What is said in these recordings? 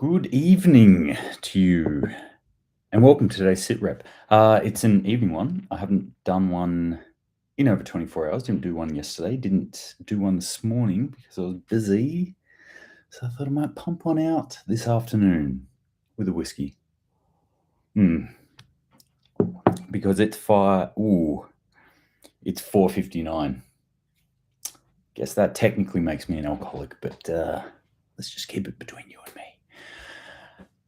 Good evening to you, and welcome to today's SitRep. It's an evening one. I haven't done one in over 24 hours. Didn't do one yesterday. Didn't do one this morning because I was busy. So I thought I might pump one out this afternoon with a whiskey. Because it's it's 4:59. Guess that technically makes me an alcoholic, but let's just keep it between you and me.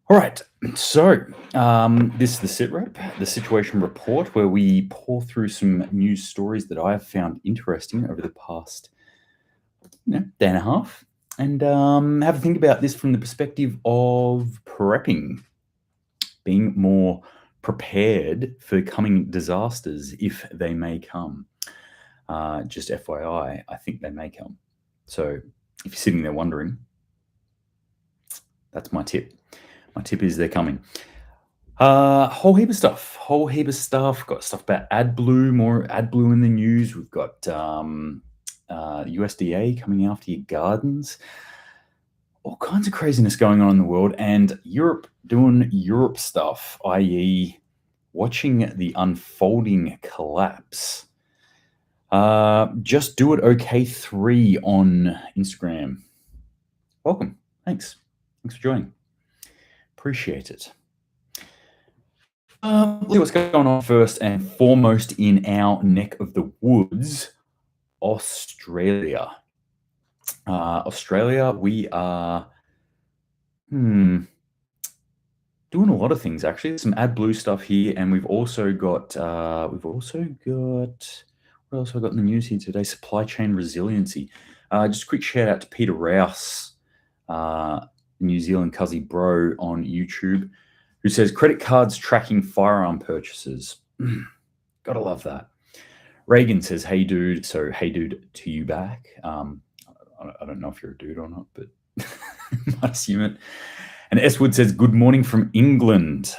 All right, so this is the SitRep, the situation report, where we pour through some news stories that I have found interesting over the past day and a half, and have a think about this from the perspective of prepping, being more prepared for coming disasters if they may come. Just FYI, I think they may come. So if you're sitting there wondering, that's my tip. My tip is they're coming. Whole heap of stuff. Got stuff about AdBlue, more AdBlue in the news. We've got USDA coming after your gardens. All kinds of craziness going on in the world, and Europe doing Europe stuff, i.e. watching the unfolding collapse. Just do it okay 3 on Instagram. Welcome. Thanks for joining. Appreciate it. Let's see what's going on first and foremost in our neck of the woods, Australia. Australia, we are doing a lot of things actually. Some AdBlue stuff here, and we've also got what else have I got in the news here today? Supply chain resiliency. Just a quick shout out to Peter Rouse, New Zealand Cuzzy Bro on YouTube, who says credit cards tracking firearm purchases. Gotta love that. Reagan says, "Hey dude," so hey dude to you back. I don't know if you're a dude or not, but I assume it. And S Wood says, "Good morning from England,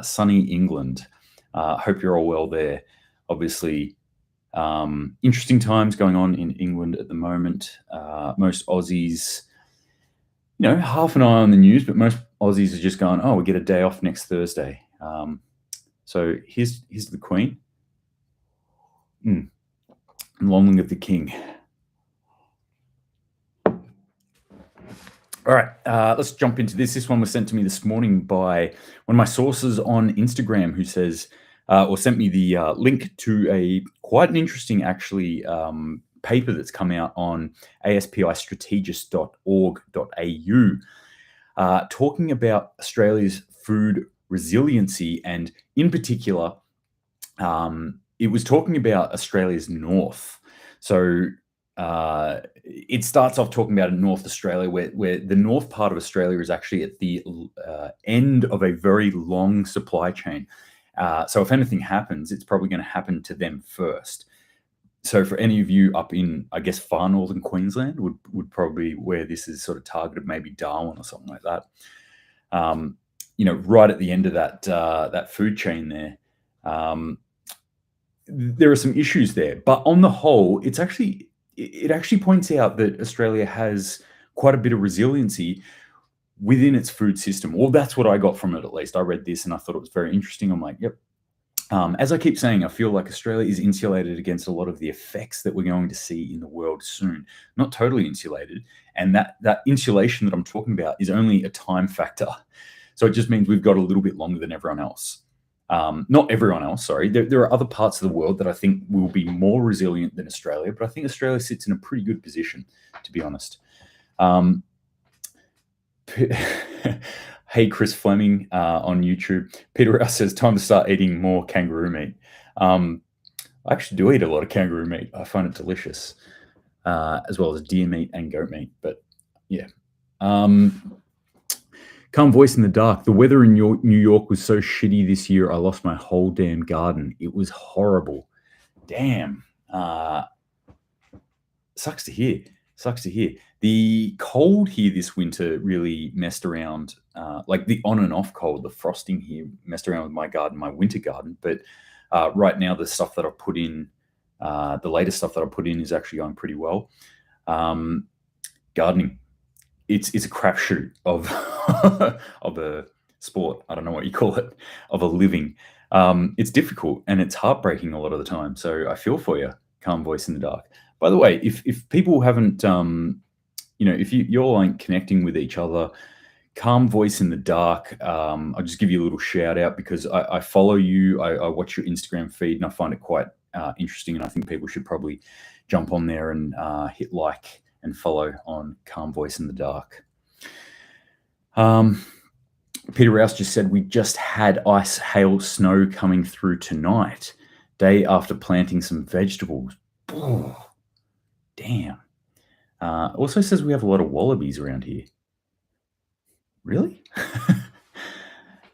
sunny England. Hope you're all well there." Obviously, interesting times going on in England at the moment. Most Aussies, half an eye on the news, but most Aussies are just going, "Oh, we get a day off next Thursday." So here's the Queen. Long live the King. All right, let's jump into this. This one was sent to me this morning by one of my sources on Instagram, who says, or sent me the link to quite an interesting, actually, paper that's come out on aspistrategist.org.au, talking about Australia's food resiliency, and in particular, it was talking about Australia's north. So it starts off talking about North Australia, where the north part of Australia is actually at the end of a very long supply chain. So if anything happens, it's probably going to happen to them first. So for any of you up in, I guess, far northern Queensland would probably where this is sort of targeted, maybe Darwin or something like that. Right at the end of that food chain there. There are some issues there, but on the whole, it actually points out that Australia has quite a bit of resiliency within its food system. Well, that's what I got from it, at least. I read this and I thought it was very interesting. I'm like, yep. As I keep saying, I feel like Australia is insulated against a lot of the effects that we're going to see in the world soon. Not totally insulated. And that insulation that I'm talking about is only a time factor. So it just means we've got a little bit longer than everyone else. Not everyone else, sorry. There are other parts of the world that I think will be more resilient than Australia, but I think Australia sits in a pretty good position, to be honest. Hey, Chris Fleming on YouTube. Peter Rouse says, time to start eating more kangaroo meat. I actually do eat a lot of kangaroo meat. I find it delicious, as well as deer meat and goat meat. But yeah. Calm voice in the dark. The weather in New York was so shitty this year, I lost my whole damn garden. It was horrible. Damn. Sucks to hear. The cold here this winter really messed around, like the on and off cold, the frosting here messed around with my garden, my winter garden. But right now, the stuff that I've put in, the latest stuff that I put in is actually going pretty well. Gardening. It's a crapshoot of of a sport. I don't know what you call it, of a living. It's difficult and it's heartbreaking a lot of the time. So I feel for you, calm voice in the dark. By the way, if people haven't, if you're like connecting with each other, calm voice in the dark, I'll just give you a little shout out because I follow you. I watch your Instagram feed and I find it quite interesting. And I think people should probably jump on there and hit like and follow on calm voice in the dark. Peter Rouse just said, we just had ice, hail, snow coming through tonight, day after planting some vegetables. Oh, damn. Also says we have a lot of wallabies around here. Really?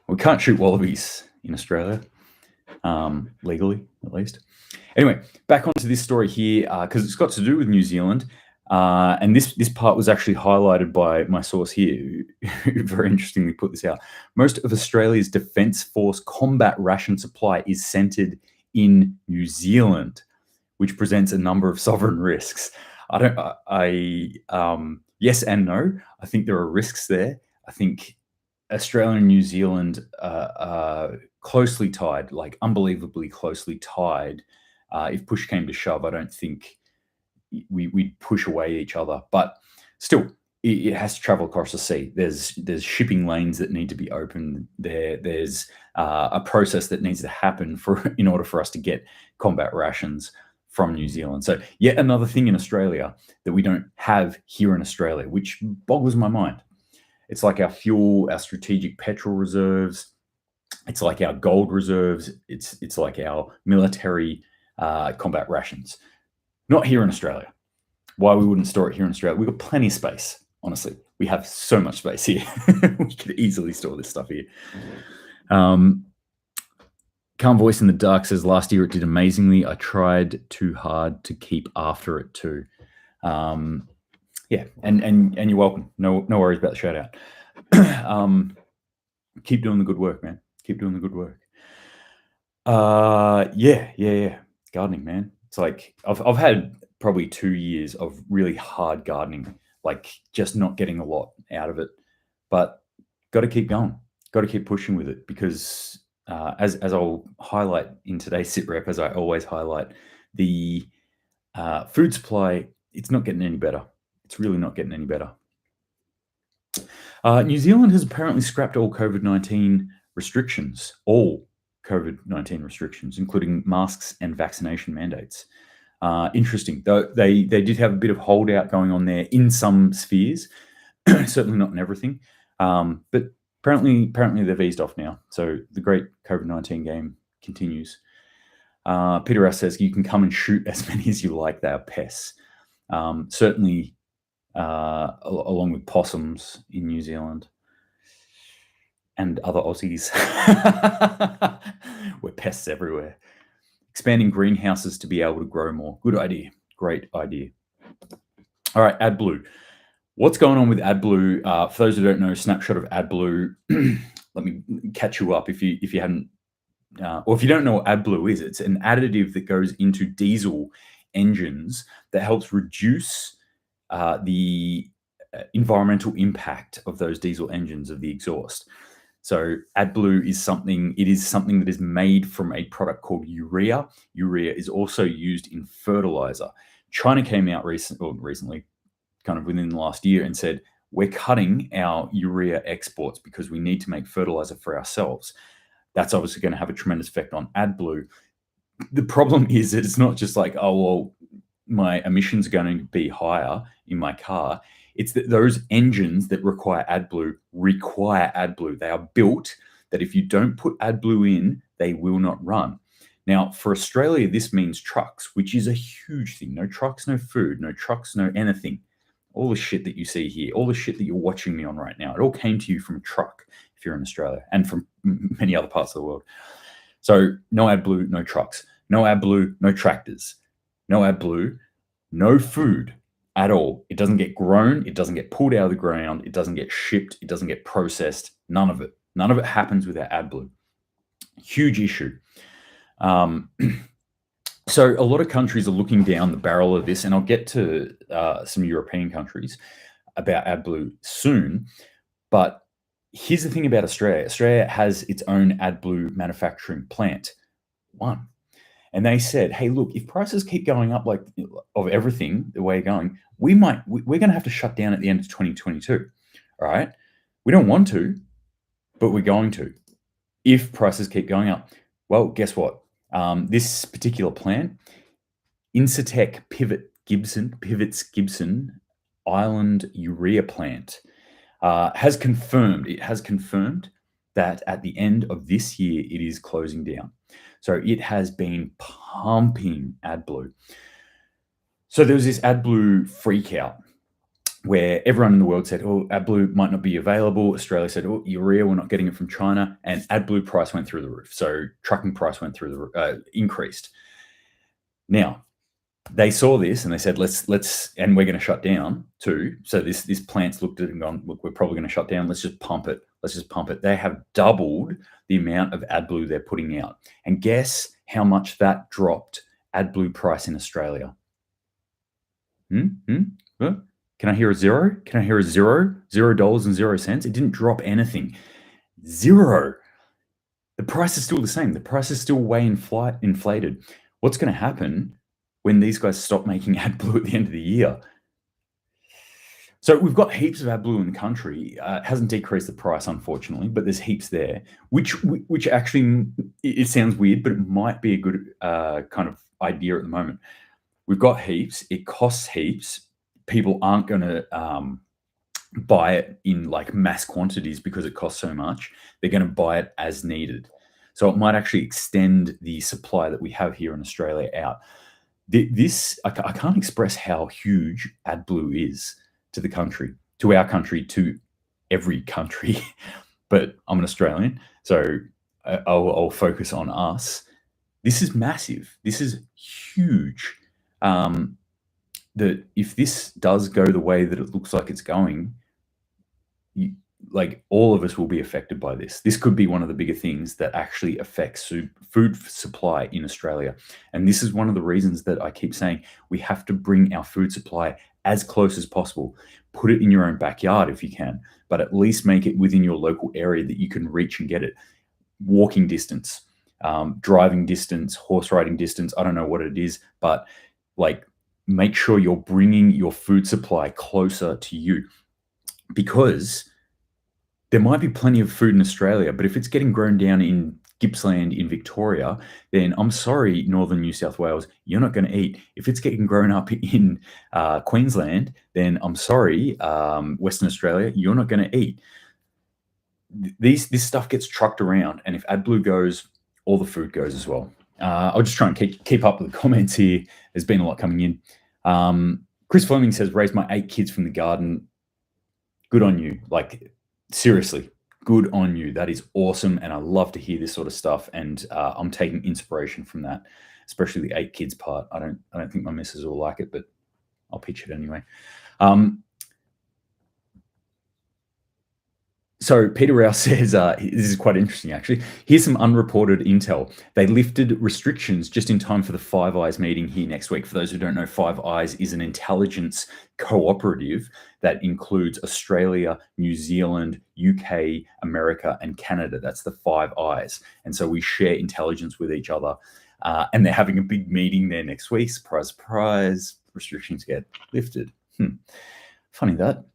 We can't shoot wallabies in Australia, legally at least. Anyway, back onto this story here, because it's got to do with New Zealand. And this part was actually highlighted by my source here, who very interestingly put this out. Most of Australia's Defence Force combat ration supply is centred in New Zealand, which presents a number of sovereign risks. Yes and no. I think there are risks there. I think Australia and New Zealand are closely tied, like unbelievably closely tied. If push came to shove, I don't think we'd push away each other. But still, it has to travel across the sea. There's shipping lanes that need to be opened. There's a process that needs to happen in order for us to get combat rations from New Zealand. So yet another thing in Australia that we don't have here in Australia, which boggles my mind. It's like our fuel, our strategic petrol reserves. It's like our gold reserves. It's like our military combat rations. Not here in Australia. Why we wouldn't store it here in Australia? We've got plenty of space, honestly. We have so much space here. We could easily store this stuff here. Calm Voice in the Dark says, last year it did amazingly. I tried too hard to keep after it too. Yeah, and you're welcome. No worries about the shout out. Keep doing the good work, man. Keep doing the good work. Yeah. Gardening, man. It's like I've had probably 2 years of really hard gardening, like just not getting a lot out of it. But got to keep going. Got to keep pushing with it because as I'll highlight in today's SitRep, as I always highlight, the food supply, it's not getting any better. It's really not getting any better. New Zealand has apparently scrapped all COVID-19 restrictions, including masks and vaccination mandates. Interesting, though they did have a bit of holdout going on there in some spheres, certainly not in everything. But apparently they've eased off now. So the great COVID-19 game continues. Peter S says, you can come and shoot as many as you like. They are pests. Certainly, along with possums in New Zealand and other Aussies. We're pests everywhere. Expanding greenhouses to be able to grow more. Good idea. Great idea. All right, AdBlue. What's going on with AdBlue? For those who don't know, snapshot of AdBlue. Let me catch you up if you haven't, or if you don't know what AdBlue is. It's an additive that goes into diesel engines that helps reduce the environmental impact of those diesel engines, of the exhaust. So AdBlue is something that is made from a product called urea. Urea is also used in fertilizer. China came out recently, kind of within the last year, and said, we're cutting our urea exports because we need to make fertilizer for ourselves. That's obviously going to have a tremendous effect on AdBlue. The problem is that it's not just like, oh, well, my emissions are going to be higher in my car. It's that those engines that require AdBlue. They are built that if you don't put AdBlue in, they will not run. Now, for Australia, this means trucks, which is a huge thing. No trucks, no food, no trucks, no anything. All the shit that you see here, all the shit that you're watching me on right now, it all came to you from a truck if you're in Australia and from many other parts of the world. So no AdBlue, no trucks. No AdBlue, no tractors. No AdBlue, no food at all. It doesn't get grown. It doesn't get pulled out of the ground. It doesn't get shipped. It doesn't get processed. None of it. None of it happens without AdBlue. Huge issue. So a lot of countries are looking down the barrel of this, and I'll get to some European countries about AdBlue soon. But Here's the thing about Australia. Australia has its own AdBlue manufacturing plant, one. And they said, hey, look, if prices keep going up like of everything the way going, we're going to have to shut down at the end of 2022. All right. We don't want to, but we're going to if prices keep going up. Well, guess what? This particular plant, Incitec Pivots Gibson Island Urea Plant, has confirmed that at the end of this year, it is closing down. So it has been pumping AdBlue. So there was this AdBlue freak out where everyone in the world said, oh, AdBlue might not be available. Australia said, oh, urea, we're not getting it from China. And AdBlue price went through the roof. So trucking price went through the roof, increased. Now, they saw this and they said, let's, and we're going to shut down too. So this plant's looked at it and gone, look, we're probably going to shut down. Let's just pump it. They have doubled the amount of AdBlue they're putting out. And guess how much that dropped AdBlue price in Australia? Can I hear a zero? Can I hear a zero? $0.00. It didn't drop anything. Zero. The price is still the same. The price is still way inflated. What's going to happen when these guys stop making AdBlue at the end of the year? So we've got heaps of AdBlue in the country. It hasn't decreased the price, unfortunately, but there's heaps there, which actually, it sounds weird, but it might be a good kind of idea at the moment. We've got heaps. It costs heaps. People aren't going to buy it in like mass quantities because it costs so much. They're going to buy it as needed. So it might actually extend the supply that we have here in Australia out. I can't express how huge AdBlue is to the country, to our country, to every country. But I'm an Australian, so I'll focus on us. This is massive. This is huge. That if this does go the way that it looks like it's going, like all of us will be affected by this. This could be one of the bigger things that actually affects food supply in Australia. And this is one of the reasons that I keep saying we have to bring our food supply as close as possible. Put it in your own backyard if you can, but at least make it within your local area that you can reach and get it. Walking distance, driving distance, horse riding distance. I don't know what it is, but like make sure you're bringing your food supply closer to you, because there might be plenty of food in Australia, but if it's getting grown down in Gippsland in Victoria, then I'm sorry, Northern New South Wales, you're not going to eat. If it's getting grown up in Queensland, then I'm sorry, Western Australia, you're not going to eat. This stuff gets trucked around, and if AdBlue goes, all the food goes as well. I'll just try and keep up with the comments here. There's been a lot coming in. Chris Fleming says, raised my 8 kids from the garden. Good on you. Like, seriously, good on you. That is awesome. And I love to hear this sort of stuff. And I'm taking inspiration from that, especially the 8 kids part. I don't think my missus will like it, but I'll pitch it anyway. So Peter Rouse says, this is quite interesting, actually. Here's some unreported intel. They lifted restrictions just in time for the Five Eyes meeting here next week. For those who don't know, Five Eyes is an intelligence cooperative that includes Australia, New Zealand, UK, America, and Canada. That's the Five Eyes. And so we share intelligence with each other. And they're having a big meeting there next week. Surprise, surprise. Restrictions get lifted. Funny that.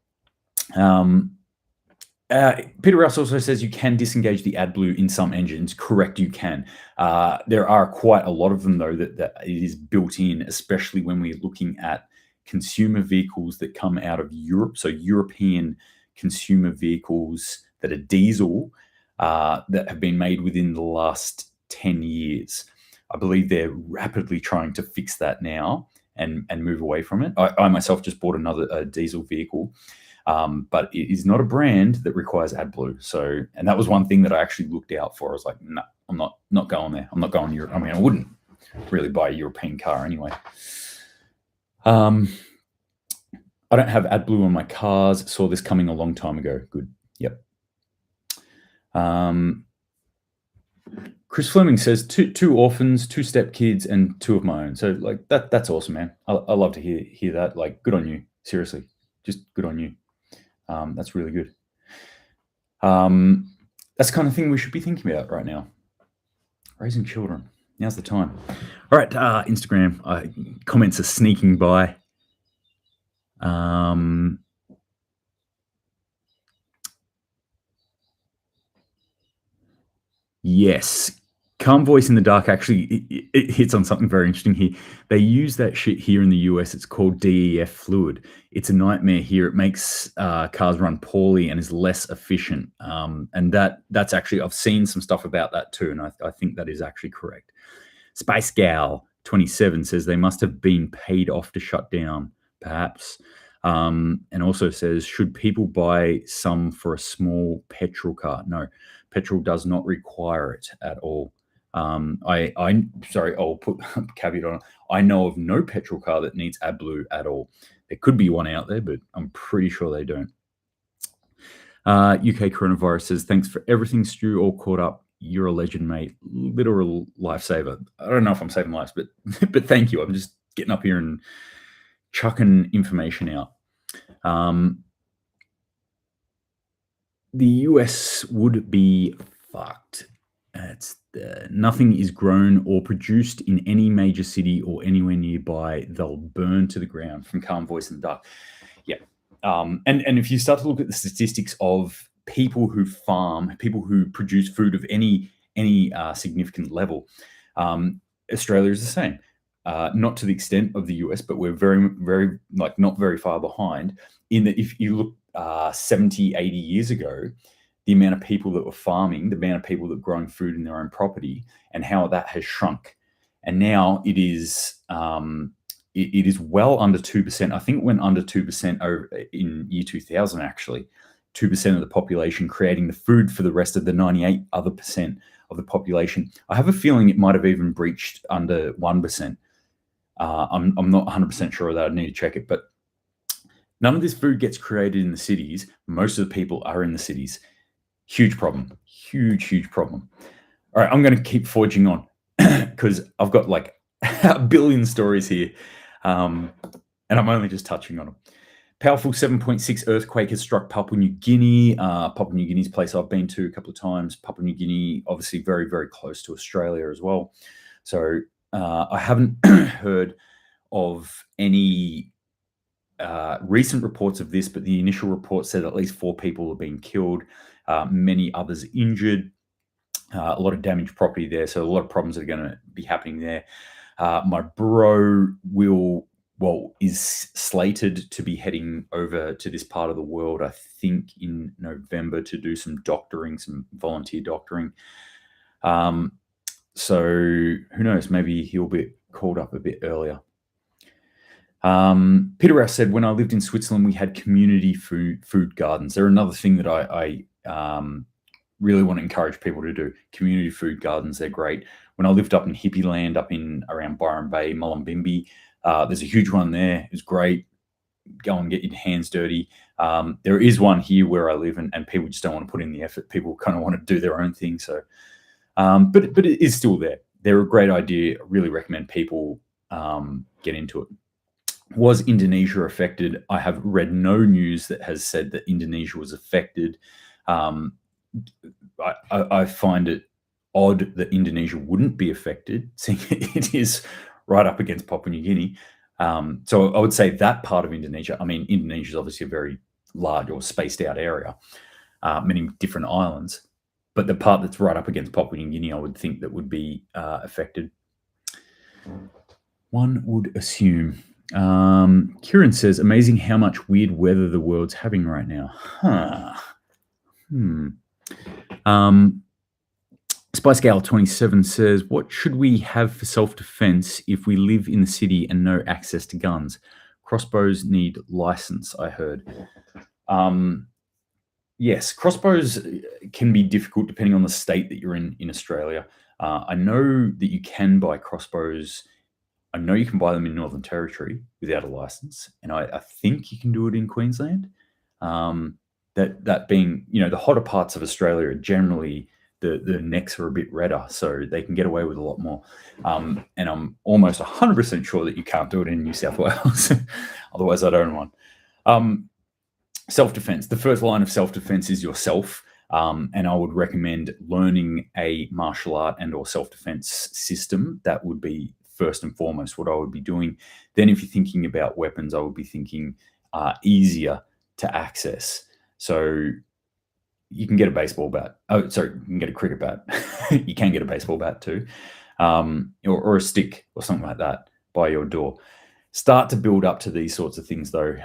Peter Rouse also says you can disengage the AdBlue in some engines. Correct, you can. There are quite a lot of them, though, that it is built in, especially when we're looking at consumer vehicles that come out of Europe. So European consumer vehicles that are diesel that have been made within the last 10 years. I believe they're rapidly trying to fix that now and move away from it. I myself just bought another diesel vehicle. But it is not a brand that requires AdBlue. So, and that was one thing that I actually looked out for. I was like, no, I'm not going there. I'm not going Europe. I mean, I wouldn't really buy a European car anyway. I don't have AdBlue on my cars. Saw this coming a long time ago. Good. Yep. Chris Fleming says two orphans, 2 stepkids, and 2 of my own. So like that's awesome, man. I love to hear that. Like, good on you. Seriously, just good on you. That's really good. That's the kind of thing we should be thinking about right now. Raising children. Now's the time. All right, Instagram. Comments are sneaking by. Yes. Calm Voice in the Dark actually it hits on something very interesting here. They use that shit here in the US. It's called DEF fluid. It's a nightmare here. It makes cars run poorly and is less efficient. And that's actually, I've seen some stuff about that too, and I think that is actually correct. Space Gal 27 says they must have been paid off to shut down, perhaps. And also says, should people buy some for a small petrol car? No, petrol does not require it at all. Sorry, I'll put a caveat on it. I know of no petrol car that needs AdBlue at all. There could be one out there, but I'm pretty sure they don't. UK Coronavirus says, thanks for everything, Stu. All caught up. You're a legend, mate. Literal lifesaver. I don't know if I'm saving lives, but thank you. I'm just getting up here and chucking information out. The US would be fucked. Nothing is grown or produced in any major city or anywhere nearby. They'll burn to the ground. From Calm Voice in the Dark. Yeah. And if you start to look at the statistics of people who farm, people who produce food of any significant level, Australia is the same. Not to the extent of the US, but we're very, very, not very far behind in that if you look 70, 80 years ago, the amount of people that were farming, the amount of people that were growing food in their own property, and how that has shrunk. And now it is well under 2%. I think it went under 2% over in year 2000, actually. 2% of the population creating the food for the rest of the 98% of the population. I have a feeling it might have even breached under 1%. I'm not 100% sure of that. I need to check it. But none of this food gets created in the cities. Most of the people are in the cities. Huge problem. Huge problem. All right, I'm going to keep forging on because I've got like a billion stories here. And I'm only just touching on them. Powerful 7.6 earthquake has struck Papua New Guinea. Papua New Guinea's a place I've been to a couple of times. Papua New Guinea, obviously very, very close to Australia as well. So I haven't heard of any recent reports of this, but the initial report said at least 4 people have been killed, many others injured, a lot of damaged property there. So a lot of problems are going to be happening there. My bro is slated to be heading over to this part of the world, I think in November, to do some doctoring, some volunteer doctoring. So who knows, maybe he'll be called up a bit earlier. Peter Rouse said, when I lived in Switzerland, we had community food gardens. They're another thing that I really want to encourage people to do. Community food gardens, they're great. When I lived up in hippie land, up in around Byron Bay, Mullumbimby, there's a huge one there. It's great. Go and get your hands dirty. There is one here where I live, and people just don't want to put in the effort. People kind of want to do their own thing. So, but it is still there. They're a great idea. I really recommend people get into it. Was Indonesia affected? I have read no news that has said that Indonesia was affected. I find it odd that Indonesia wouldn't be affected, seeing it is right up against Papua New Guinea. So I would say that part of Indonesia, I mean, Indonesia is obviously a very large or spaced out area, many different islands, but the part that's right up against Papua New Guinea, I would think that would be affected. One would assume. Kieran says, amazing how much weird weather the world's having right now. Spicegale 27 says, what should we have for self-defense if we live in the city and no access to guns? Crossbows need license, I heard. Yes, crossbows can be difficult depending on the state that you're in Australia. I know that you can buy crossbows. I know you can buy them in Northern Territory without a license, and I think you can do it in Queensland. That being, the hotter parts of Australia are generally the necks are a bit redder, so they can get away with a lot more. And I'm almost 100% sure that you can't do it in New South Wales. Otherwise, I'd own one. Self-defense. The first line of self-defense is yourself. And I would recommend learning a martial art and or self-defense system. That would be first and foremost what I would be doing. Then if you're thinking about weapons, I would be thinking easier to access. So you can get a baseball bat. Oh, sorry, you can get a cricket bat. You can get a baseball bat too, or a stick or something like that by your door. Start to build up to these sorts of things though.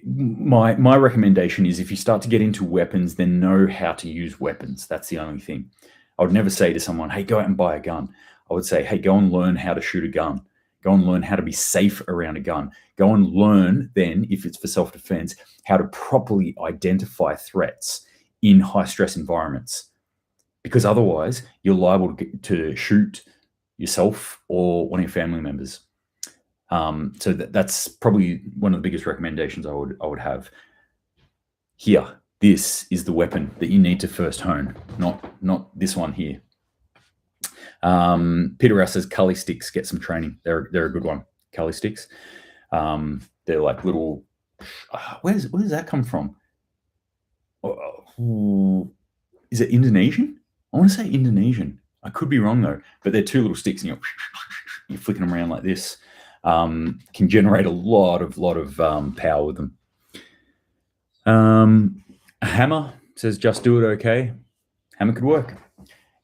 My recommendation is if you start to get into weapons, then know how to use weapons. That's the only thing. I would never say to someone, hey, go out and buy a gun. I would say, hey, go and learn how to shoot a gun. Go and learn how to be safe around a gun. Go and learn then, if it's for self-defense, how to properly identify threats in high-stress environments. Because otherwise, you're liable to shoot yourself or one of your family members. So that's probably one of the biggest recommendations I would have. Here, this is the weapon that you need to first hone, not this one here. Peter Rouse says Cully sticks, get some training. They're a good one. Cully sticks. They're like little. Where does that come from? Is it Indonesian? I want to say Indonesian. I could be wrong though. But they're two little sticks, and you're flicking them around like this. Can generate a lot of power with them. A hammer says just do it. Okay, hammer could work.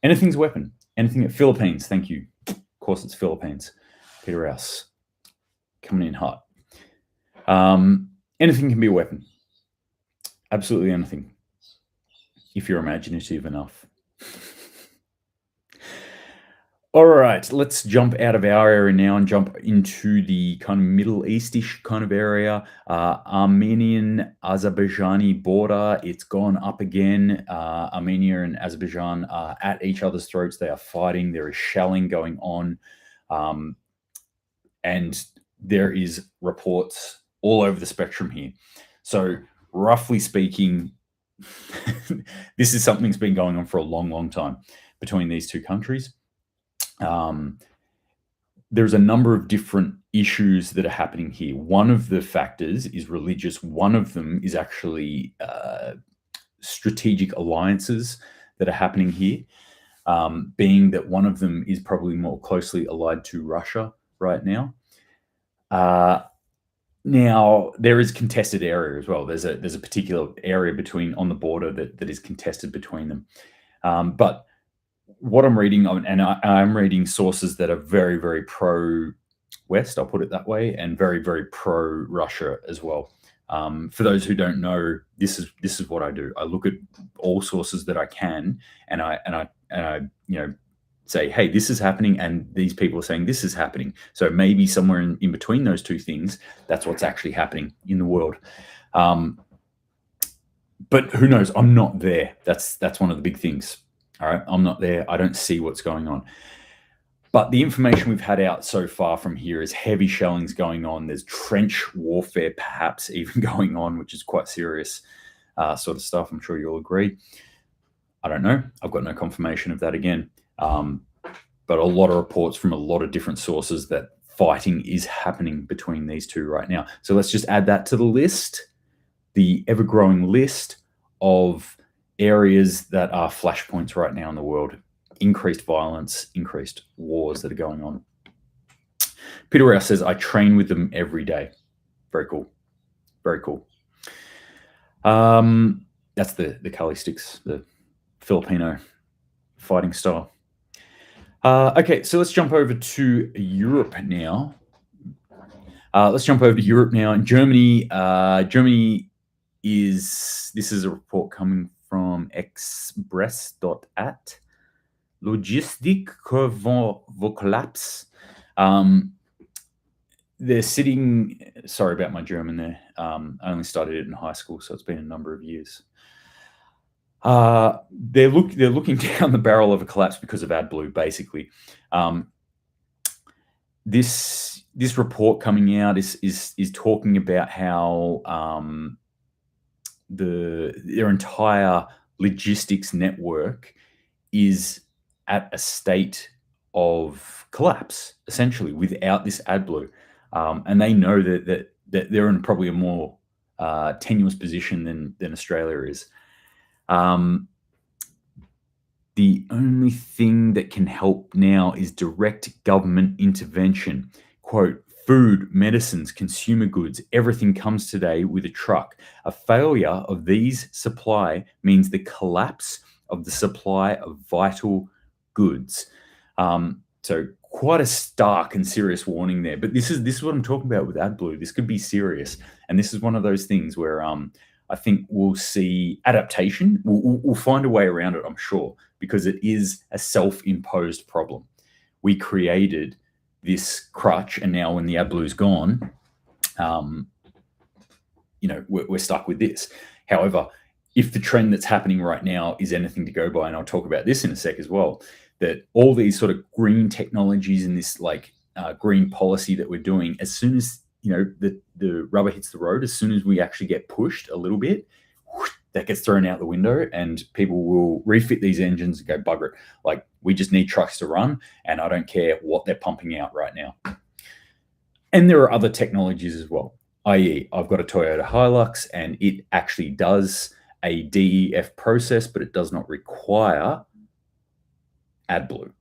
Anything's a weapon. Anything at Philippines. Thank you. Of course, it's Philippines. Peter Rouse coming in hot. Anything can be a weapon. Absolutely anything, if you're imaginative enough. All right, let's jump out of our area now and jump into the kind of Middle East-ish kind of area. Armenian Azerbaijani border, it's gone up again. Armenia and Azerbaijan are at each other's throats. They are fighting. There is shelling going on. And there is reports all over the spectrum here. So roughly speaking, this is something that's been going on for a long time between these two countries. There's a number of different issues that are happening here. One of the factors is religious. One of them is actually strategic alliances that are happening here, being that one of them is probably more closely allied to Russia right now. Now there is contested area as well. There's a particular area on the border that is contested between them. But what I'm reading, and I'm reading sources that are very, very pro-West, I'll put it that way, and very, very pro-Russia as well. For those who don't know, this is what I do. I look at all sources that I can, and I say, hey, this is happening, and these people are saying this is happening. So maybe somewhere in between those two things, that's what's actually happening in the world. But who knows? I'm not there. That's one of the big things. All right, I'm not there. I don't see what's going on. But the information we've had out so far from here is heavy shellings going on. There's trench warfare perhaps even going on, which is quite serious sort of stuff. I'm sure you'll agree. I don't know. I've got no confirmation of that again. But a lot of reports from a lot of different sources that fighting is happening between these two right now. So let's just add that to the list, the ever-growing list of areas that are flashpoints right now in the world. Increased violence, increased wars that are going on. Peter Rouse says, I train with them every day. Very cool. Very cool. That's the Kali sticks, the Filipino fighting style. Okay, so let's jump over to Europe now. In Germany. This is a report coming from express.at. Logistik vos collapse. They're sitting, sorry about my German there. I only studied it in high school, so it's been a number of years. They're looking down the barrel of a collapse because of AdBlue, basically. This report coming out is talking about how their entire logistics network is at a state of collapse, essentially, without this AdBlue. And they know that they're in probably a more tenuous position than Australia is. The only thing that can help now is direct government intervention. Quote, food, medicines, consumer goods, everything comes today with a truck. A failure of these supply means the collapse of the supply of vital goods. So quite a stark and serious warning there. But this is what I'm talking about with AdBlue. This could be serious. And this is one of those things where I think we'll see adaptation. We'll find a way around it, I'm sure, because it is a self-imposed problem. We created this crutch, and now when the AdBlue's gone, we're stuck with this. However, if the trend that's happening right now is anything to go by, and I'll talk about this in a sec as well, that all these sort of green technologies and this green policy that we're doing, as soon as the rubber hits the road, as soon as we actually get pushed a little bit, that gets thrown out the window, and people will refit these engines and go, bugger it. Like, we just need trucks to run, and I don't care what they're pumping out right now. And there are other technologies as well, i.e. I've got a Toyota Hilux, and it actually does a DEF process, but it does not require AdBlue.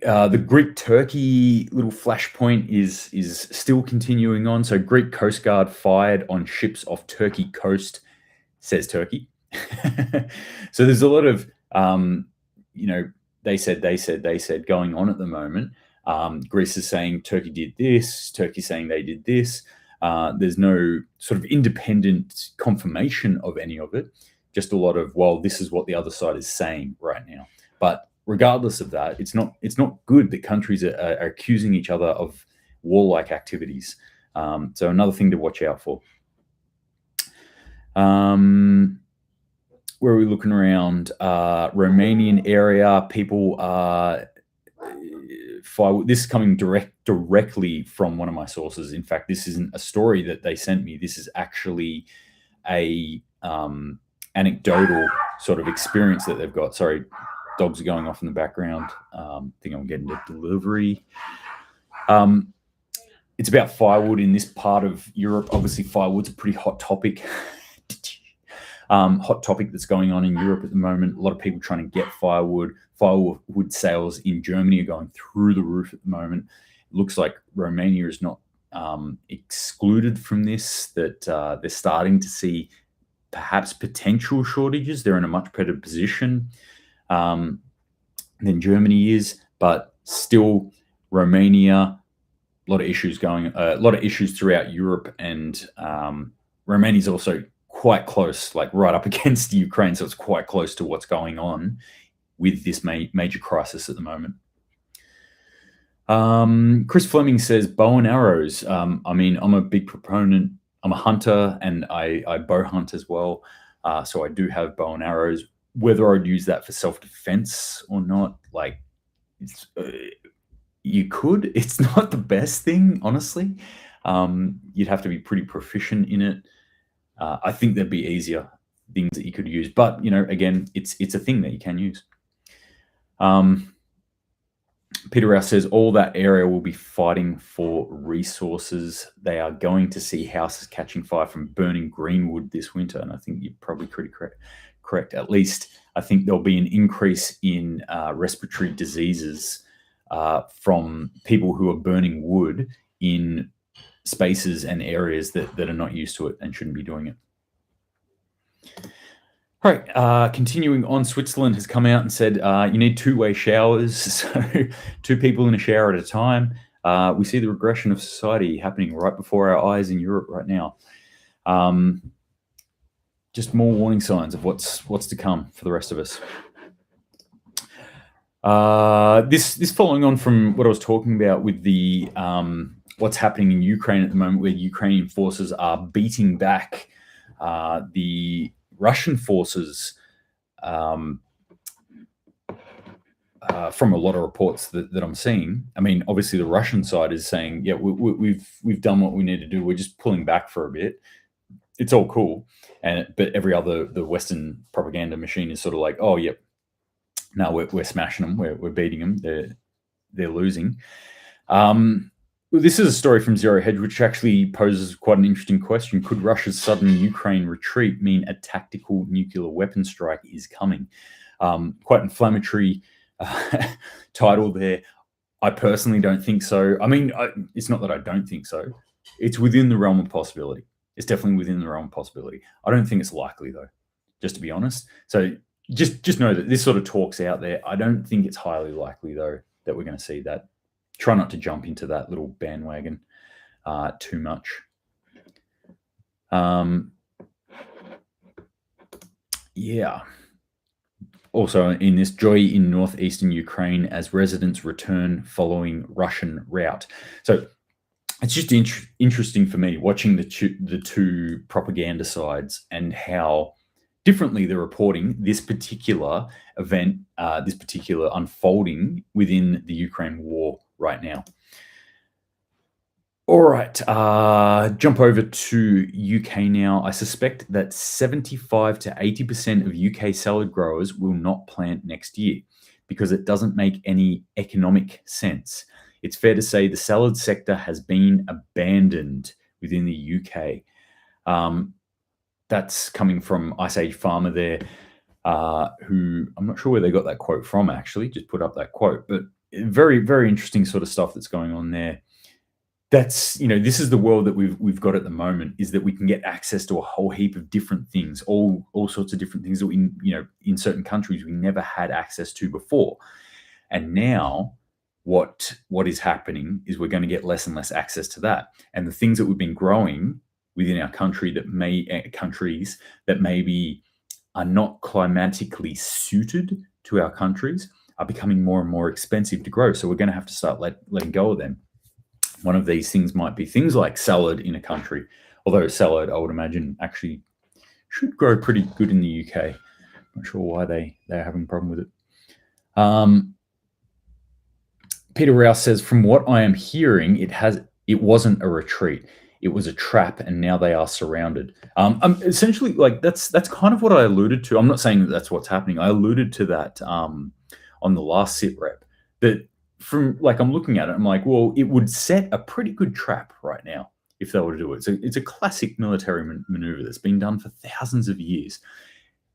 The Greek-Turkey little flashpoint is still continuing on. So Greek Coast Guard fired on ships off Turkey coast, says Turkey. So there's a lot of, they said going on at the moment. Greece is saying Turkey did this, Turkey saying they did this. There's no sort of independent confirmation of any of it. Just a lot of, well, this is what the other side is saying right now. But regardless of that, it's not good that countries are accusing each other of warlike activities. So another thing to watch out for. Where are we looking around? Romanian area, people are firewood. This is coming directly from one of my sources. In fact, this isn't a story that they sent me. This is actually a anecdotal sort of experience that they've got. Sorry, dogs are going off in the background. I think I'm getting a delivery. It's about firewood in this part of Europe. Obviously, firewood's a pretty hot topic. Hot topic that's going on in Europe at the moment. A lot of people trying to get firewood. Firewood sales in Germany are going through the roof at the moment. It looks like Romania is not excluded from this, that they're starting to see perhaps potential shortages. They're in a much better position than Germany is, but still Romania, a lot of issues throughout Europe, and Romania is also quite close, like right up against Ukraine, so it's quite close to what's going on with this major crisis at the moment. Chris Fleming says bow and arrows. I mean, I'm a big proponent. I'm a hunter, and I bow hunt as well, so I do have bow and arrows. Whether I'd use that for self-defense or not, like, you could. It's not the best thing, honestly. You'd have to be pretty proficient in it. I think there'd be easier things that you could use, but again, it's a thing that you can use. Peter Rouse says all that area will be fighting for resources. They are going to see houses catching fire from burning greenwood this winter, and I think you're probably pretty correct. At least I think there'll be an increase in respiratory diseases from people who are burning wood in spaces and areas that are not used to it and shouldn't be doing it. All right, continuing on, Switzerland has come out and said you need two-way showers, so 2 people in a shower at a time. We see the regression of society happening right before our eyes in Europe right now. Just more warning signs of what's to come for the rest of us. This following on from what I was talking about with the what's happening in Ukraine at the moment, where Ukrainian forces are beating back the Russian forces, from a lot of reports that I'm seeing. I mean, obviously the Russian side is saying, yeah, we've done what we need to do. We're just pulling back for a bit. It's all cool, but the Western propaganda machine is sort of like, oh, yep, no, we're smashing them, we're beating them, they're losing. This is a story from Zero Hedge, which actually poses quite an interesting question. Could Russia's sudden Ukraine retreat mean a tactical nuclear weapon strike is coming? Quite inflammatory title there. I personally don't think so. I mean, it's not that I don't think so. It's within the realm of possibility. It's definitely within the realm of possibility. I don't think it's likely, though, just to be honest. So just know that this sort of talk's out there. I don't think it's highly likely, though, that we're going to see that. Try not to jump into that little bandwagon too much. Yeah. Also in this, joy in northeastern Ukraine as residents return following Russian rout. So it's just interesting for me watching the two propaganda sides and how differently they're reporting this particular event, this particular unfolding within the Ukraine war right now. All right, jump over to UK now. I suspect that 75 to 80% of UK salad growers will not plant next year because it doesn't make any economic sense. It's fair to say the salad sector has been abandoned within the UK. That's coming from Ice Age Farmer there, who I'm not sure where they got that quote from, actually, just put up that quote, but very, very interesting sort of stuff that's going on there. That's, this is the world that we've got at the moment, is that we can get access to a whole heap of different things, all sorts of different things that we, in certain countries we never had access to before. And now what is happening is we're going to get less and less access to that. And the things that we've been growing within our country countries that maybe are not climatically suited to our countries are becoming more and more expensive to grow. So we're going to have to start letting go of them. One of these things might be things like salad in a country, although salad, I would imagine, actually should grow pretty good in the UK. I'm not sure why they're having a problem with it. Peter Rouse says, from what I am hearing, it wasn't a retreat. It was a trap, and now they are surrounded. Essentially, like that's kind of what I alluded to. I'm not saying that that's what's happening. I alluded to that on the last SitRep. That from I'm looking at it, I'm like, well, it would set a pretty good trap right now if they were to do it. So it's a classic military maneuver that's been done for thousands of years.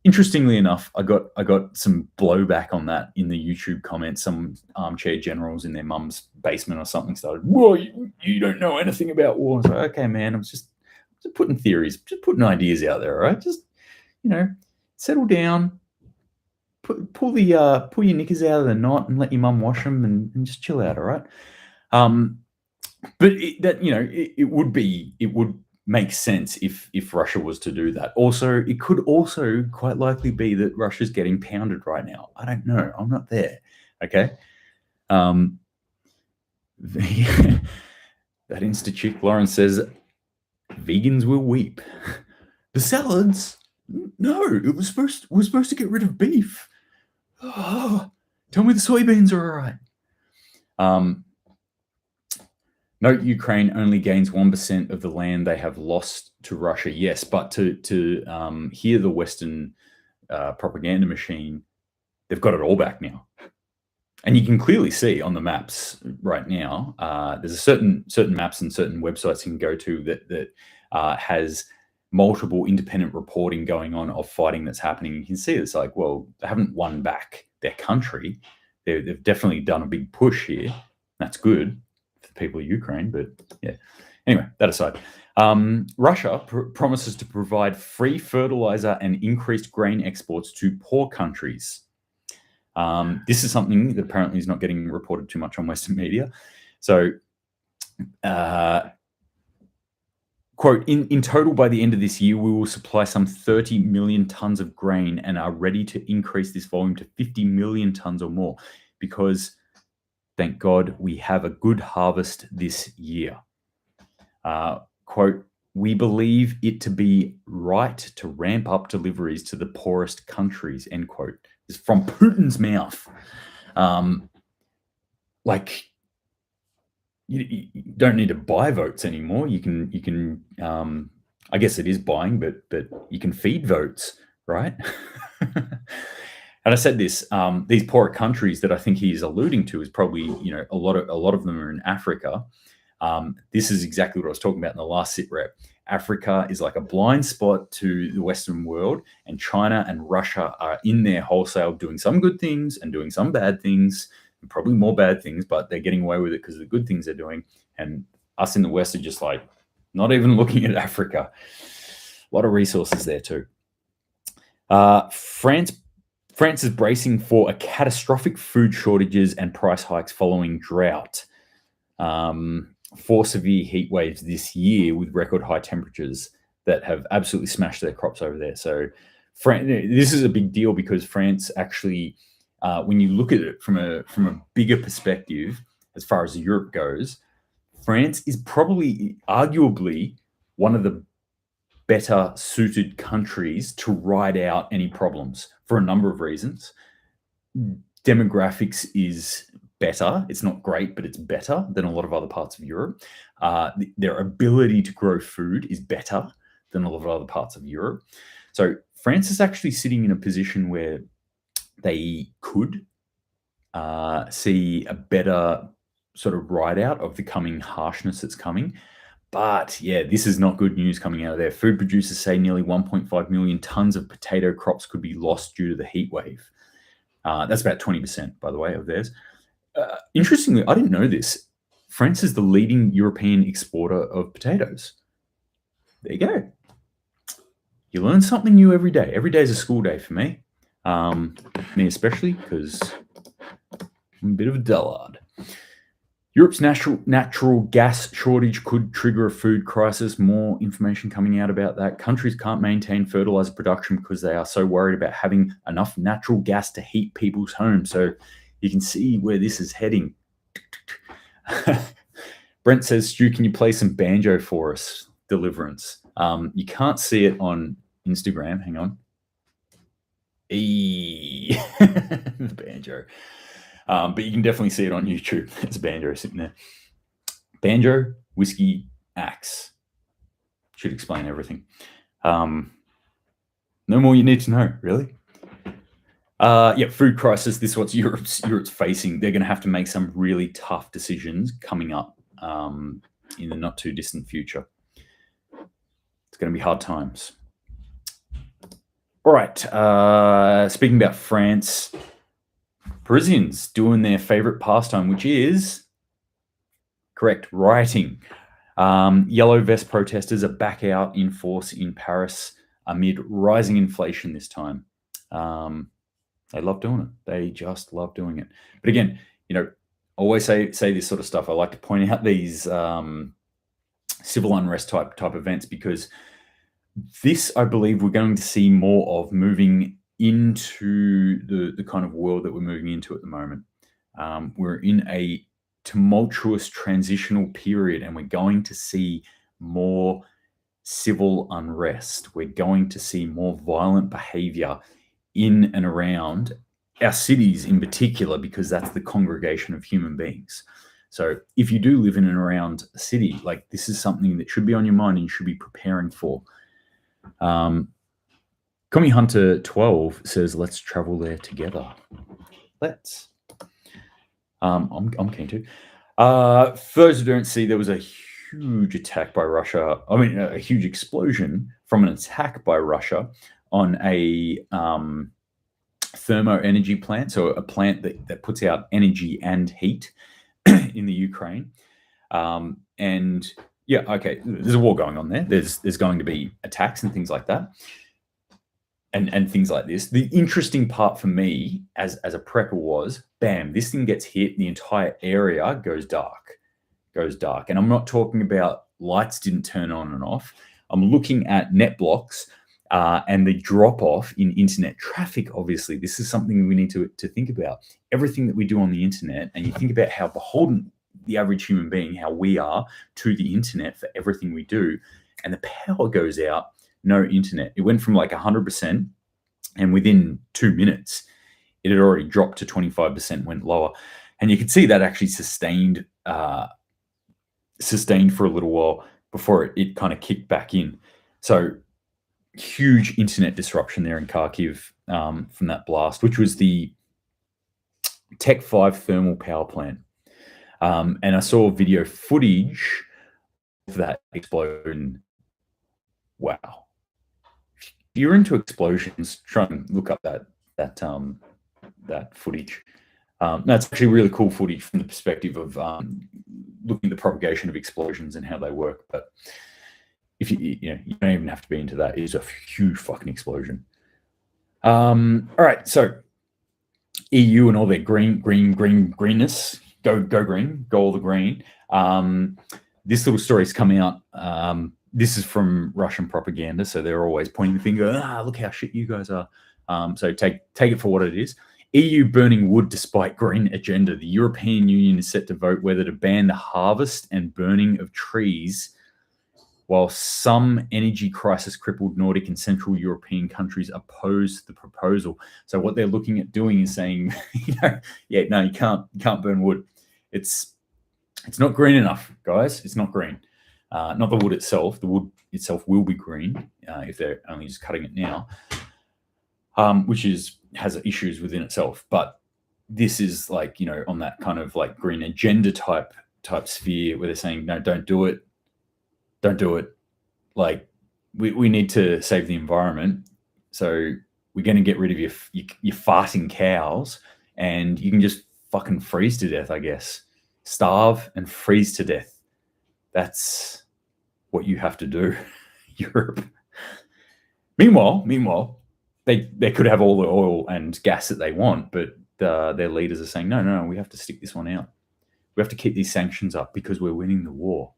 Interestingly enough, I got some blowback on that in the YouTube comments. Some armchair generals in their mum's basement or something started, "Well, you don't know anything about war." I was like, okay, man, I'm just putting theories, just putting ideas out there, all right? Just, settle down, pull your knickers out of the knot and let your mum wash them and just chill out, all right? But it would make sense if Russia was to do that. Also, it could also quite likely be that Russia's getting pounded right now. I don't know. I'm not there. Okay. That Insta chick Lauren says, vegans will weep. The salads? No, it was supposed to get rid of beef. Oh, tell me the soybeans are all right. Note Ukraine only gains 1% of the land they have lost to Russia. Yes, but to hear the Western propaganda machine, they've got it all back now. And you can clearly see on the maps right now, there's a certain maps and certain websites you can go to that has multiple independent reporting going on of fighting that's happening. You can see it's like, well, they haven't won back their country. They've definitely done a big push here. That's good for the people of Ukraine, but yeah. Anyway, that aside, Russia promises to provide free fertilizer and increased grain exports to poor countries. This is something that apparently is not getting reported too much on Western media. So, quote, in total, by the end of this year, we will supply some 30 million tons of grain and are ready to increase this volume to 50 million tons or more because, thank God, we have a good harvest this year. Quote, we believe it to be right to ramp up deliveries to the poorest countries, end quote. It's from Putin's mouth. You don't need to buy votes anymore. You can I guess it is buying, but you can feed votes, right? And I said this, these poorer countries that I think he's alluding to is probably, a lot of them are in Africa. This is exactly what I was talking about in the last SitRep. Africa is like a blind spot to the Western world, and China and Russia are in there wholesale doing some good things and doing some bad things, and probably more bad things, but they're getting away with it because of the good things they're doing. And us in the West are just like not even looking at Africa. A lot of resources there too. France is bracing for a catastrophic food shortages and price hikes following drought. 4 severe heat waves this year with record high temperatures that have absolutely smashed their crops over there. So this is a big deal because France actually, when you look at it from a bigger perspective, as far as Europe goes, France is probably arguably one of the better suited countries to ride out any problems for a number of reasons. Demographics is better. It's not great, but it's better than a lot of other parts of Europe. Their ability to grow food is better than a lot of other parts of Europe. So France is actually sitting in a position where they could see a better sort of ride out of the coming harshness that's coming. But yeah, this is not good news coming out of there. Food producers say nearly 1.5 million tons of potato crops could be lost due to the heat wave. That's about 20%, by the way, of theirs. Interestingly, I didn't know this. France is the leading European exporter of potatoes. There you go. You learn something new every day. Every day is a school day for me. Me especially, because I'm a bit of a dullard. Europe's natural gas shortage could trigger a food crisis. More information coming out about that. Countries can't maintain fertilizer production because they are so worried about having enough natural gas to heat people's homes. So you can see where this is heading. Brent says, Stu, can you play some banjo for us? Deliverance. You can't see it on Instagram. Hang on. The banjo. But you can definitely see it on YouTube. There's a banjo sitting there. Banjo, whiskey, axe. Should explain everything. No more you need to know, really. Yeah, food crisis. This is what Europe's facing. They're going to have to make some really tough decisions coming up in the not too distant future. It's going to be hard times. All right. Speaking about France, Parisians doing their favorite pastime, which is correct, rioting. Yellow vest protesters are back out in force in Paris amid rising inflation this time. They love doing it. They just love doing it. But again, I always say this sort of stuff. I like to point out these civil unrest type events because this, I believe, we're going to see more of moving into the kind of world that we're moving into at the moment. We're in a tumultuous transitional period, and we're going to see more civil unrest. We're going to see more violent behavior in and around our cities in particular, because that's the congregation of human beings. So if you do live in and around a city, like, this is something that should be on your mind and you should be preparing for. Commie Hunter 12 says, let's travel there together. Let's. I'm keen to. For those who don't see, there was a huge attack by Russia. I mean, a huge explosion from an attack by Russia on a thermo energy plant, so a plant that puts out energy and heat in the Ukraine. And yeah, okay, there's a war going on there. There's going to be attacks and things like that. And things like this. The interesting part for me as a prepper was, bam, this thing gets hit, the entire area goes dark. And I'm not talking about lights didn't turn on and off. I'm looking at net blocks and the drop off in internet traffic. Obviously, this is something we need to think about. Everything that we do on the internet, and you think about how beholden the average human being, how we are to the internet for everything we do, and the power goes out. No internet. It went from like 100%, and within 2 minutes, it had already dropped to 25%, went lower. And you could see that actually sustained for a little while before it kind of kicked back in. So huge internet disruption there in Kharkiv. from that blast, which was the Tech 5 thermal power plant. And I saw video footage of that explosion. Wow. If you're into explosions, try and look up that footage. That's actually really cool footage from the perspective of looking at the propagation of explosions and how they work. But if you don't even have to be into that. It is a huge fucking explosion. All right, so EU and all their greenness, go green, go all the green. This little story's come out. This is from Russian propaganda, so they're always pointing the finger. Look how shit you guys are. So take it for what it is. EU burning wood despite green agenda. The European Union is set to vote whether to ban the harvest and burning of trees, while some energy crisis crippled Nordic and Central European countries oppose the proposal. So what they're looking at doing is saying, you can't burn wood. It's not green enough, guys. It's not green. Not the wood itself. The wood itself will be green if they're only just cutting it now, which has issues within itself. But this is like, on that kind of like green agenda type sphere where they're saying, no, don't do it. Don't do it. Like, we need to save the environment. So we're going to get rid of your farting cows, and you can just fucking freeze to death, I guess. Starve and freeze to death. That's what you have to do, Europe. Meanwhile, they could have all the oil and gas that they want, but their leaders are saying, no, we have to stick this one out. We have to keep these sanctions up because we're winning the war.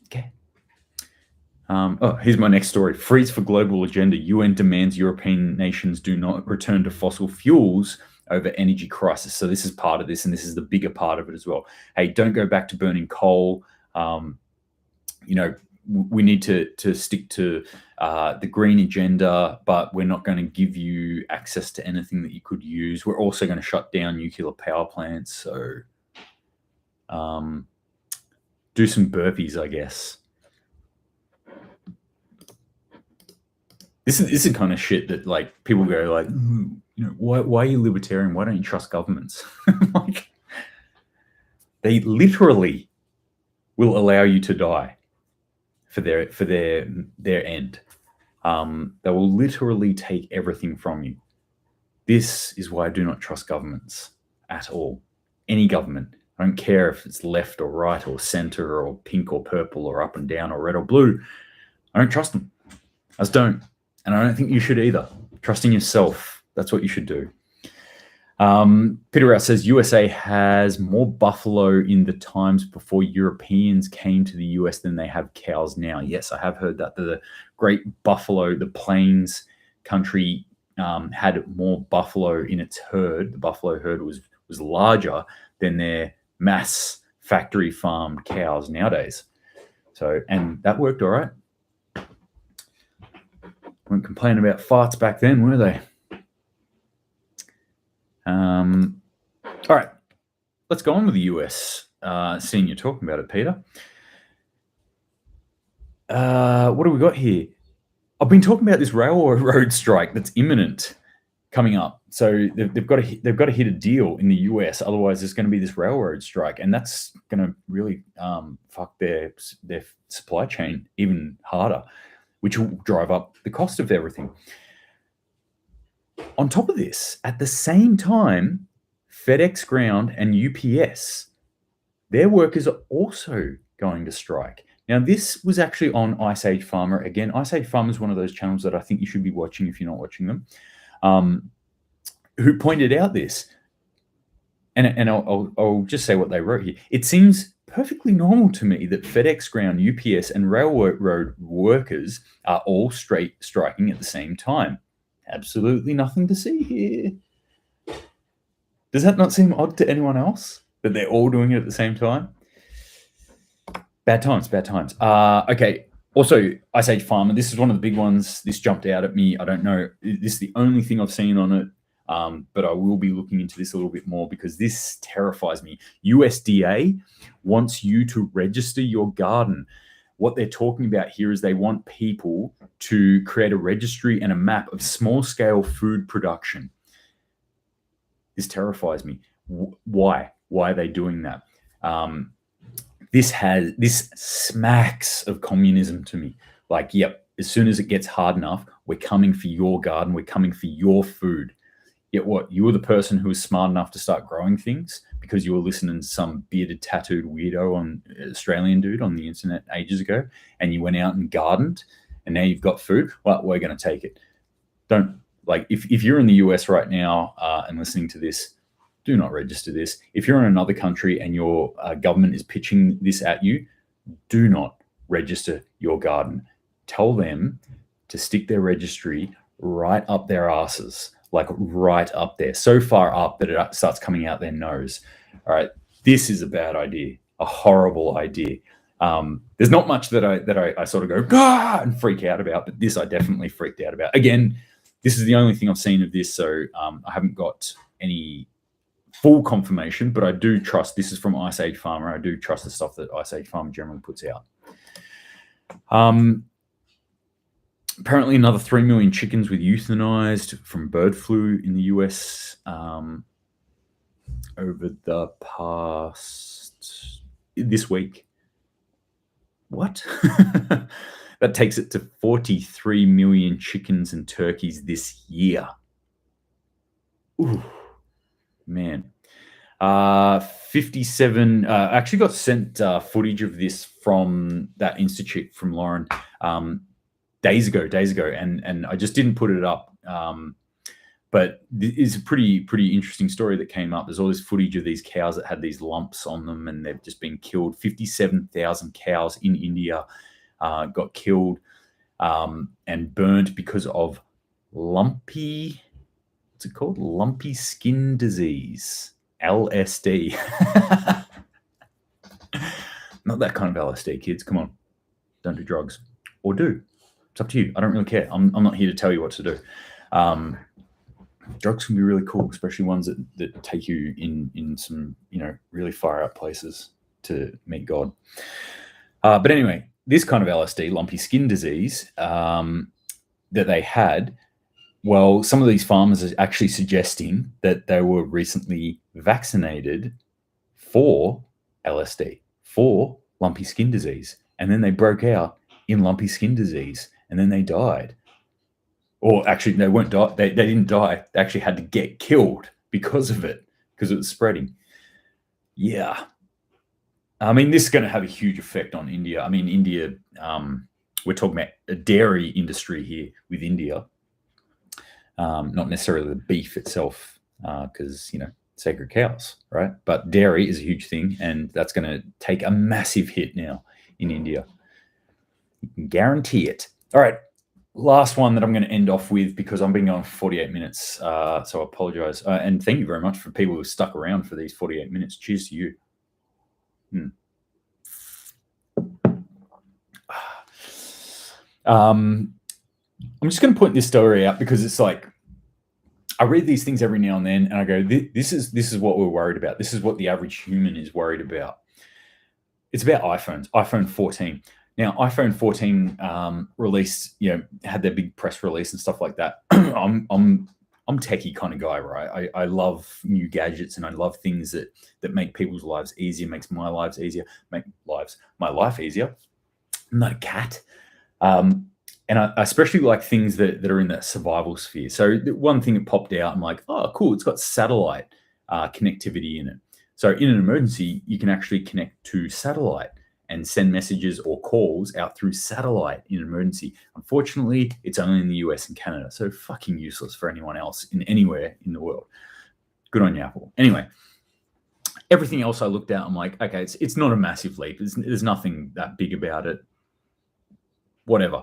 Okay. Here's my next story. Freeze for global agenda. UN demands European nations do not return to fossil fuels over energy crisis. So this is part of this, and this is the bigger part of it as well. Hey, don't go back to burning coal. We need to stick to the green agenda, but we're not going to give you access to anything that you could use. We're also going to shut down nuclear power plants. So do some burpees, I guess. This is the kind of shit that like people go like, why are you libertarian? Why don't you trust governments? Like, they literally will allow you to die for their end. They will literally take everything from you. This is why I do not trust governments at all. Any government. I don't care if it's left or right or center or pink or purple or up and down or red or blue. I don't trust them. I just don't. And I don't think you should either. Trusting yourself, that's what you should do. Peter Rouse says, USA has more buffalo in the times before Europeans came to the US than they have cows now. Yes, I have heard that. The great buffalo, the plains country had more buffalo in its herd. The buffalo herd was larger than their mass factory farmed cows nowadays. So, and that worked all right. Weren't complaining about farts back then, were they? All right, let's go on with the US. Seeing you're talking about it, Peter. What do we got here? I've been talking about this railroad strike that's imminent coming up. So they've got to hit a deal in the US. Otherwise, there's going to be this railroad strike, and that's going to really fuck their supply chain even harder, which will drive up the cost of everything. On top of this, at the same time, FedEx Ground and UPS, their workers are also going to strike. Now, this was actually on Ice Age Farmer. Again, Ice Age Farmer is one of those channels that I think you should be watching if you're not watching them, who pointed out this. And I'll just say what they wrote here. It seems perfectly normal to me that FedEx Ground, UPS, and railroad workers are all striking at the same time. Absolutely nothing to see here. Does that not seem odd to anyone else that they're all doing it at the same time? Bad times. Okay. Also, Ice Age Farmer. This is one of the big ones. This jumped out at me. I don't know. This is the only thing I've seen on it. But I will be looking into this a little bit more because this terrifies me. USDA wants you to register your garden. What they're talking about here is they want people to create a registry and a map of small-scale food production. This terrifies me. Why? Why are they doing that? This smacks of communism to me. Like, yep, as soon as it gets hard enough, we're coming for your garden, we're coming for your food. Yet what? You were the person who was smart enough to start growing things because you were listening to some bearded, tattooed weirdo on Australian dude on the internet ages ago, and you went out and gardened, and now you've got food. Well, we're going to take it. Don't, like, if you're in the US right now and listening to this, do not register this. If you're in another country and your government is pitching this at you, do not register your garden. Tell them to stick their registry right up their asses, like right up there, so far up that it starts coming out their nose. All right, this is a bad idea, a horrible idea. There's not much that I sort of go "Gah!" and freak out about, but this I definitely freaked out about. Again, this is the only thing I've seen of this, so I haven't got any full confirmation, but I do trust. This is from Ice Age Farmer. I do trust the stuff that Ice Age Farmer generally puts out. Apparently, another 3 million chickens were euthanized from bird flu in the US over the past this week. What? That takes it to 43 million chickens and turkeys this year. Ooh, man. 57. I actually got sent footage of this from that institute from Lauren days ago, and I just didn't put it up. But it's a pretty interesting story that came up. There's all this footage of these cows that had these lumps on them, and they've just been killed. 57,000 cows in India got killed and burnt because of lumpy. What's it called? Lumpy skin disease. LSD. Not that kind of LSD, kids. Come on. Don't do drugs. Or do. It's up to you. I don't really care. I'm not here to tell you what to do. Drugs can be really cool, especially ones that take you in some, really far out places to meet God. But anyway, this kind of LSD, lumpy skin disease, that they had, well, some of these farmers are actually suggesting that they were recently vaccinated for LSD, for lumpy skin disease. And then they broke out in lumpy skin disease, and then they died. Or actually, they weren't die. They didn't die. They actually had to get killed because of it, because it was spreading. Yeah. I mean, this is going to have a huge effect on India. I mean, India, we're talking about a dairy industry here with India. Not necessarily the beef itself, because, sacred cows, right? But dairy is a huge thing, and that's going to take a massive hit now in India. You can guarantee it. All right, last one that I'm going to end off with, because I've been going for 48 minutes, so I apologize. And thank you very much for people who stuck around for these 48 minutes. Cheers to you. I'm just going to point this story out because it's like, I read these things every now and then, and I go, this is what we're worried about. This is what the average human is worried about. It's about iPhones, iPhone 14. Now, iPhone 14 released, had their big press release and stuff like that. I'm techie kind of guy, right? I love new gadgets, and I love things that make people's lives easier, makes my lives easier, my life easier. I'm not a cat. And I especially like things that are in that survival sphere. So the one thing that popped out, I'm like, oh, cool, it's got satellite connectivity in it. So in an emergency, you can actually connect to satellite and send messages or calls out through satellite in an emergency. Unfortunately, it's only in the US and Canada, so fucking useless for anyone else in anywhere in the world. Good on you, Apple. Anyway, everything else I looked at, I'm like, okay, it's not a massive leap. There's nothing that big about it. Whatever.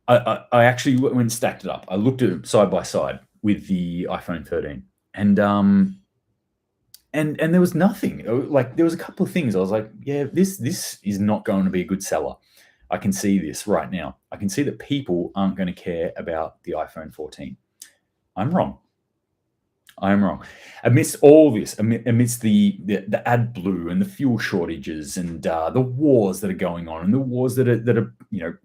I actually went and stacked it up. I looked at it side by side with the iPhone 13, and there was nothing. Like, there was a couple of things. I was like, yeah, this is not going to be a good seller. I can see this right now. I can see that people aren't going to care about the iPhone 14. I'm wrong. I am wrong. Amidst all this, amidst the AdBlue and the fuel shortages and the wars that are going on and the wars that are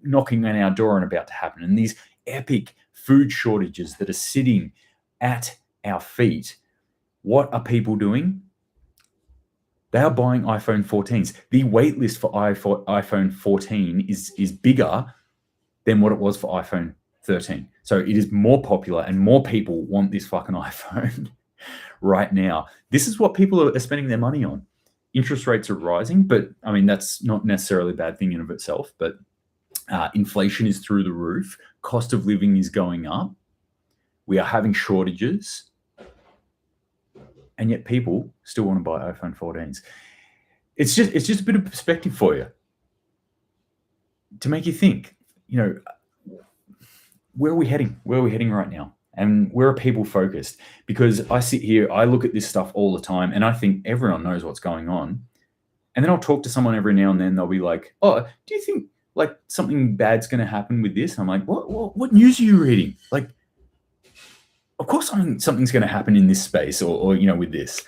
knocking on our door and about to happen, and these epic food shortages that are sitting at our feet, what are people doing? They are buying iPhone 14s. The wait list for iPhone 14 is bigger than what it was for iPhone 13. So it is more popular and more people want this fucking iPhone right now. This is what people are spending their money on. Interest rates are rising, but I mean, that's not necessarily a bad thing in of itself, but inflation is through the roof. Cost of living is going up. We are having shortages. And yet people still want to buy iPhone 14s. It's just a bit of perspective for you to make you think, where are we heading? Where are we heading right now? And where are people focused? Because I sit here, I look at this stuff all the time, and I think everyone knows what's going on. And then I'll talk to someone every now and then. They'll be like, "Oh, do you think like something bad's going to happen with this?" I'm like, "What news are you reading?" Like, of course something's going to happen in this space or with this.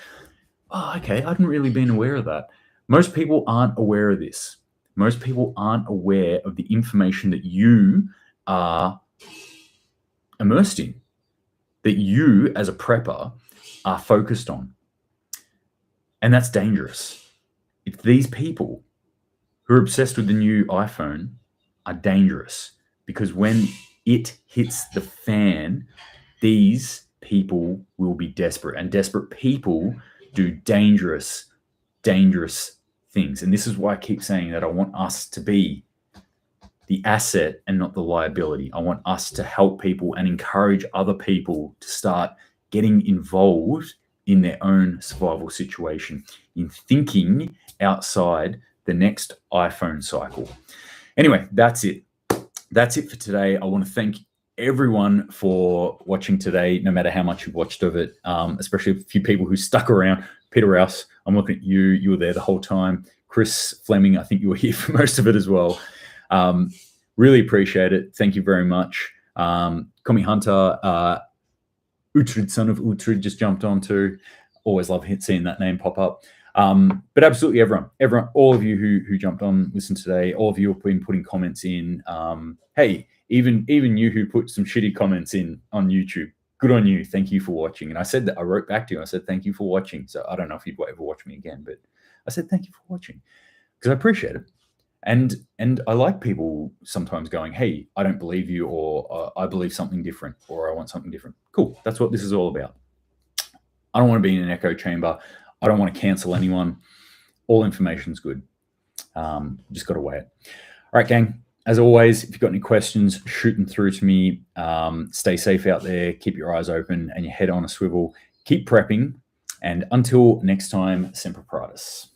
Oh, okay. I hadn't really been aware of that. Most people aren't aware of this. Most people aren't aware of the information that you are immersed in, that you as a prepper are focused on. And that's dangerous. If these people who are obsessed with the new iPhone are dangerous, because when it hits the fan, these people will be desperate, and desperate people do dangerous things. And this is why I keep saying that I want us to be the asset and not the liability. I want us to help people and encourage other people to start getting involved in their own survival situation, in thinking outside the next iPhone cycle. Anyway, that's it. That's it for today. I want to thank everyone for watching today, no matter how much you've watched of it, especially a few people who stuck around. Peter Rouse, I'm looking at you. You were there the whole time. Chris Fleming, I think you were here for most of it as well. Really appreciate it. Thank you very much. Comi Hunter, Uhtred, son of Uhtred, just jumped on too. Always love seeing that name pop up. But absolutely everyone, all of you who jumped on, listened today, all of you have been putting comments in. Hey, even you who put some shitty comments in on YouTube, good on you. Thank you for watching. And I said that, I wrote back to you. I said, thank you for watching. So I don't know if you'd ever watch me again, but I said, thank you for watching because I appreciate it. And I like people sometimes going, hey, I don't believe you, or I believe something different, or I want something different. Cool. That's what this is all about. I don't want to be in an echo chamber. I don't want to cancel anyone. All information's good. Just got to weigh it. All right, gang. As always, if you've got any questions, shoot them through to me. Stay safe out there. Keep your eyes open and your head on a swivel. Keep prepping. And until next time, Semper Paratus.